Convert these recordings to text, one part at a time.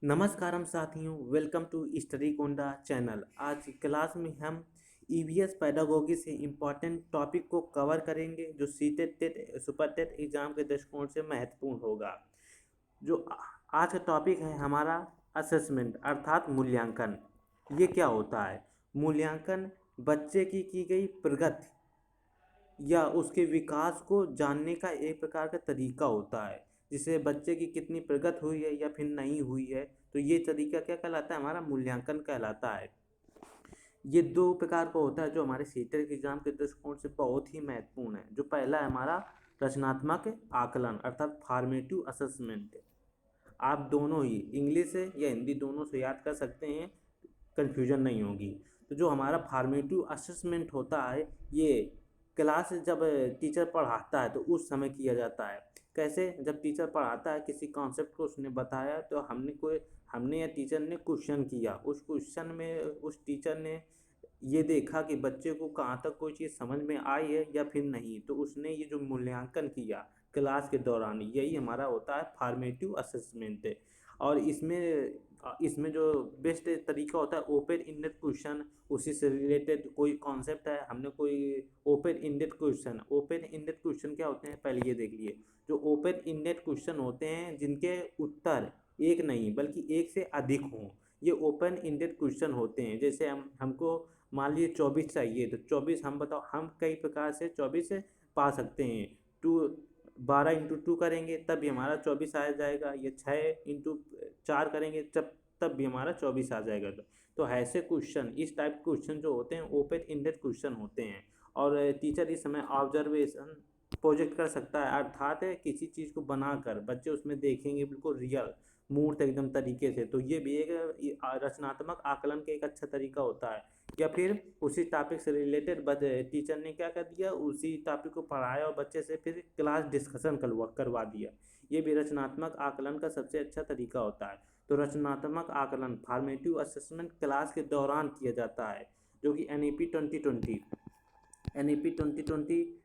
नमस्कारम साथियों, welcome to study Konda channel. आज की क्लास में हम ईवीएस पेडागोगी से इम्पॉर्टेंट टॉपिक को कवर करेंगे जो CTET TET super TET exam के दृष्टिकोण से महत्वपूर्ण होगा। जो आज का टॉपिक है हमारा असेसमेंट अर्थात मूल्यांकन। ये क्या होता है? मूल्यांकन बच्चे की गई प्रगति या उसके विकास को जानने का एक प्रकार का तरीका होता है, जिससे बच्चे की कितनी प्रगति हुई है या फिर नहीं हुई है, तो ये तरीका क्या कहलाता है? हमारा मूल्यांकन कहलाता है। ये दो प्रकार का होता है जो हमारे सीटेट के एग्जाम के दृष्टिकोण से बहुत ही महत्वपूर्ण है। जो पहला है हमारा रचनात्मक आकलन अर्थात फॉर्मेटिव असेसमेंट। आप दोनों ही इंग्लिश से या हिंदी दोनों से याद कर सकते हैं, कन्फ्यूजन नहीं होगी। तो जो हमारा फॉर्मेटिव असेसमेंट होता है, ये क्लास जब टीचर पढ़ाता है तो उस समय किया जाता है। कैसे? जब टीचर पढ़ाता है, किसी कॉन्सेप्ट को उसने बताया, तो हमने या टीचर ने क्वेश्चन किया। उस क्वेश्चन में उस टीचर ने ये देखा कि बच्चे को कहाँ तक कोई चीज़ समझ में आई है या फिर नहीं, तो उसने ये जो मूल्यांकन किया क्लास के दौरान, यही हमारा होता है फॉर्मेटिव असेसमेंट। और इसमें जो बेस्ट तरीका होता है ओपन इंडेड क्वेश्चन। उसी से रिलेटेड कोई कॉन्सेप्ट है, हमने कोई ओपन इंडेड क्वेश्चन क्या होते हैं पहले ये देख लिए। जो ओपन इंडेड क्वेश्चन होते हैं जिनके उत्तर एक नहीं बल्कि एक से अधिक हों, ये ओपन इंडेड क्वेश्चन होते हैं। जैसे हमको मान लीजिए 24 चाहिए, तो 24 हम बताओ हम कई प्रकार से 24 पा सकते हैं। 12 × 2 करेंगे तब भी हमारा 24 आ जाएगा, या 6 × 4 करेंगे तब भी हमारा 24 आ जाएगा। तो ऐसे क्वेश्चन, इस टाइप क्वेश्चन जो होते हैं ओपन इंडेड क्वेश्चन होते हैं। और टीचर इस समय ऑब्जर्वेशन प्रोजेक्ट कर सकता है, अर्थात किसी चीज़ को बनाकर बच्चे उसमें देखेंगे बिल्कुल रियल मूर्त एकदम तरीके से। तो ये भी एक रचनात्मक आकलन का एक अच्छा तरीका होता है। या फिर उसी टॉपिक से रिलेटेड टीचर ने क्या कर दिया, उसी टॉपिक को पढ़ाया और बच्चे से फिर क्लास डिस्कशन करवा दिया। ये भी रचनात्मक आकलन का सबसे अच्छा तरीका होता है। तो रचनात्मक आकलन फॉर्मेटिव असेसमेंट क्लास के दौरान किया जाता है, जो कि एन ई पी 2020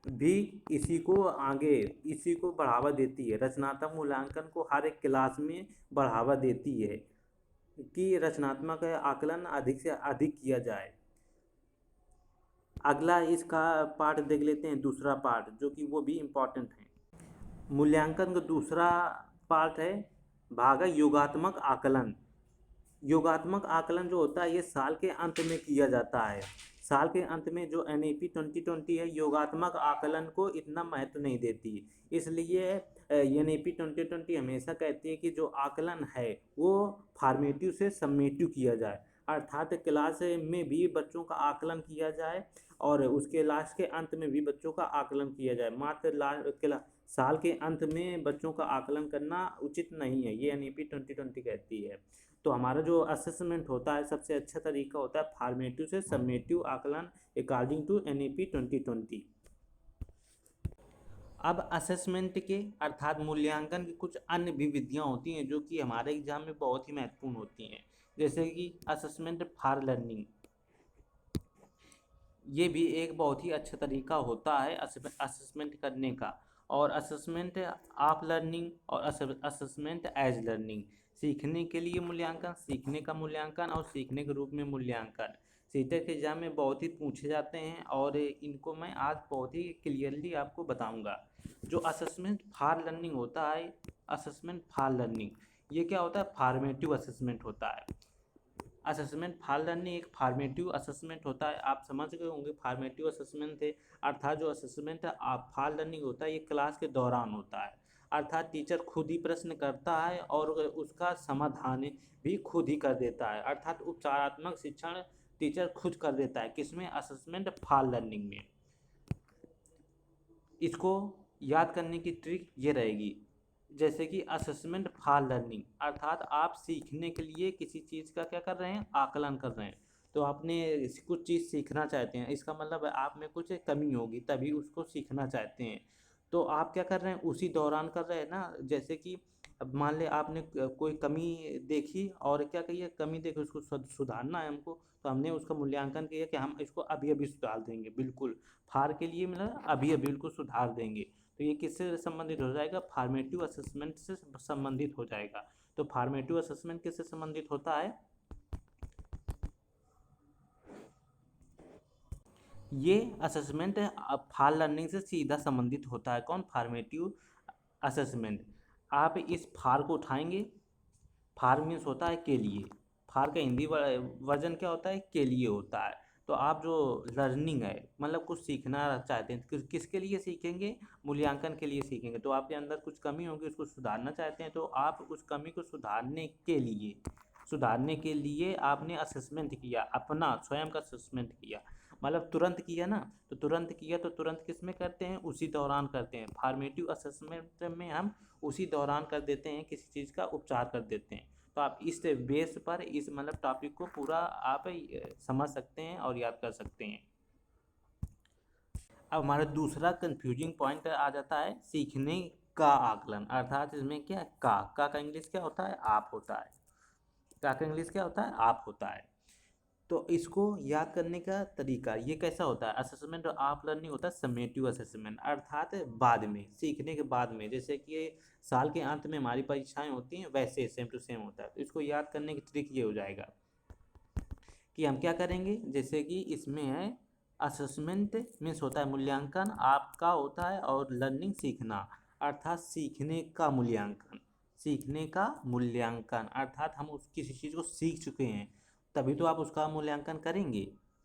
भी इसी को बढ़ावा देती है। रचनात्मक मूल्यांकन को हर एक क्लास में बढ़ावा देती है कि रचनात्मक आकलन अधिक से अधिक किया जाए। अगला इसका पार्ट देख लेते हैं, दूसरा पार्ट जो कि वो भी इम्पोर्टेंट है। मूल्यांकन का दूसरा पार्ट है भाग है योगात्मक आकलन। योगात्मक आकलन जो होता है ये साल के अंत में किया जाता है। साल के अंत में जो NEP 2020 है योगात्मक आकलन को इतना महत्व नहीं देती, इसलिए NEP 2020 हमेशा कहती है कि जो आकलन है वो फॉर्मेटिव से समेटिव किया जाए, अर्थात क्लास में भी बच्चों का आकलन किया जाए और उसके लास्ट के अंत में भी बच्चों का आकलन किया जाए। मात्र साल के अंत में बच्चों का आकलन करना उचित नहीं है, ये NEP 2020 कहती है। तो हमारा जो असेसमेंट होता है सबसे अच्छा तरीका होता है फॉर्मेटिव से समेटिव आकलन अकॉर्डिंग टू NEP 2020। अब असेसमेंट के अर्थात मूल्यांकन की कुछ अन्य भी विधियाँ होती हैं जो कि हमारे एग्जाम में बहुत ही महत्वपूर्ण होती हैं, जैसे कि असेसमेंट फॉर लर्निंग। ये भी एक बहुत ही अच्छा तरीका होता है असेसमेंट करने का। और असेसमेंट ऑफ लर्निंग और असेसमेंट एज लर्निंग, सीखने के लिए मूल्यांकन, सीखने का मूल्यांकन और सीखने के रूप में मूल्यांकन सीटेट के एग्जाम में बहुत ही पूछे जाते हैं और इनको मैं आज बहुत ही क्लियरली आपको बताऊंगा। जो असेसमेंट फॉर लर्निंग होता है, असेसमेंट फॉर लर्निंग ये क्या होता है? फॉर्मेटिव असेसमेंट होता है। असेसमेंट फॉर लर्निंग एक फॉर्मेटिव असेसमेंट होता है। आप समझ गए होंगे फॉर्मेटिव असेसमेंट थे, अर्थात जो असेसमेंट फॉर लर्निंग होता है ये क्लास के दौरान होता है, अर्थात टीचर खुद ही प्रश्न करता है और उसका समाधान भी खुद ही कर देता है, अर्थात उपचारात्मक शिक्षण टीचर खुद कर देता है। किसमें? असेसमेंट फॉर लर्निंग में। इसको याद करने की ट्रिक ये रहेगी, जैसे कि असेसमेंट फॉर लर्निंग अर्थात आप सीखने के लिए किसी चीज़ का क्या कर रहे हैं? आकलन कर रहे हैं। तो आपने कुछ चीज़ सीखना चाहते हैं, इसका मतलब है आप में कुछ कमी होगी तभी उसको सीखना चाहते हैं। तो आप क्या कर रहे हैं? उसी दौरान कर रहे हैं ना। जैसे कि अब मान लें आपने कोई कमी देखी और क्या कही, कमी देखी उसको सुधारना है हमको, तो हमने उसका मूल्यांकन किया कि हम इसको अभी अभी सुधार देंगे, बिल्कुल फार के लिए मतलब अभी अभी बिल्कुल सुधार देंगे। तो ये किससे संबंधित हो जाएगा? फॉर्मेटिव असेसमेंट से संबंधित हो जाएगा। तो फॉर्मेटिव असेसमेंट किससे संबंधित होता है? ये असेसमेंट फार लर्निंग से सीधा संबंधित होता है। कौन? Formative assessment. आप इस फार को उठाएंगे, फार मीन्स होता है के लिए, फार का हिंदी वर्जन क्या होता है? के लिए होता है। तो आप जो लर्निंग है मतलब कुछ सीखना चाहते हैं, किसके लिए सीखेंगे? मूल्यांकन के लिए सीखेंगे। तो आपके अंदर कुछ कमी होगी, उसको सुधारना चाहते हैं, तो आप उस कमी को सुधारने के लिए आपने असेसमेंट किया, अपना स्वयं का असेसमेंट किया। मतलब तुरंत किया ना, तो तुरंत किया तो तुरंत किस में करते हैं? उसी दौरान करते हैं। फॉर्मेटिव असेसमेंट में हम उसी दौरान कर देते हैं, किसी चीज़ का उपचार कर देते हैं। तो आप इस बेस पर इस मतलब टॉपिक को पूरा आप समझ सकते हैं और याद कर सकते हैं। अब हमारा दूसरा कंफ्यूजिंग पॉइंट आ जाता है सीखने का आकलन, अर्थात इसमें क्या है? का इंग्लिश क्या होता है? आप होता है। का इंग्लिश क्या होता है? आप होता है। तो इसको याद करने का तरीका ये कैसा होता है? असेसमेंट और आप लर्निंग होता है समेटिव असेसमेंट, अर्थात बाद में, सीखने के बाद में। जैसे कि साल के अंत में हमारी परीक्षाएं होती हैं, वैसे सेम टू सेम होता है। तो इसको याद करने की ट्रिक ये हो जाएगा कि हम क्या करेंगे, जैसे कि इसमें है असेसमेंट मीन्स होता है मूल्यांकन, आपका होता है, और लर्निंग सीखना, अर्थात सीखने का मूल्यांकन। सीखने का मूल्यांकन अर्थात हम उस किसी चीज़ को सीख चुके हैं तभी तो आप उसका मूल्यांकन करेंगे।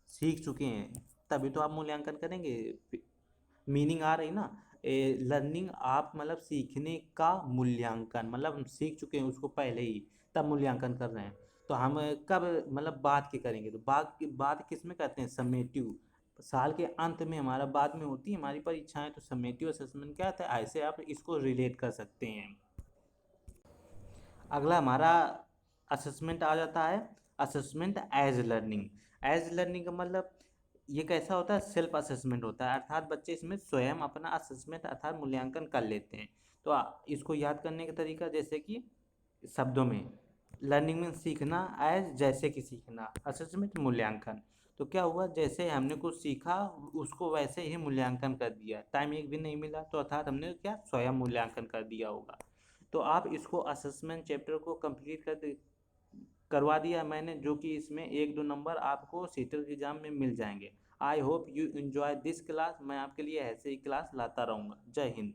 सीख चुके हैं तभी तो आप मूल्यांकन करेंगे। मीनिंग आ रही ना? लर्निंग आप मतलब सीखने का मूल्यांकन, मतलब हम सीख चुके हैं उसको पहले ही, तब मूल्यांकन कर रहे हैं। तो हम कब मतलब बाद के करेंगे? तो बाद किस में करते हैं? समेटिव। साल के अंत में हमारा बाद में होती है हमारी परीक्षाएं, तो समेटिव असेसमेंट क्या आता है? ऐसे आप इसको रिलेट कर सकते हैं। अगला हमारा असेसमेंट आ जाता है assessment as learning. As learning का मतलब ये कैसा होता है? सेल्फ असेसमेंट होता है, अर्थात बच्चे इसमें स्वयं अपना असेसमेंट अर्थात मूल्यांकन कर लेते हैं। तो इसको याद करने का तरीका, जैसे कि शब्दों में लर्निंग में सीखना, एज जैसे कि सीखना, असेसमेंट मूल्यांकन। तो क्या हुआ? जैसे हमने कुछ सीखा उसको वैसे ही मूल्यांकन कर दिया, टाइम एक भी नहीं मिला, तो अर्थात हमने क्या? स्वयं मूल्यांकन कर दिया होगा। तो आप इसको असेसमेंट चैप्टर को कंप्लीट करवा दिया मैंने, जो कि इसमें 1-2 नंबर आपको सीटेट एग्जाम में मिल जाएंगे। I hope you enjoy this class. मैं आपके लिए ऐसे ही क्लास लाता रहूँगा। जय हिंद।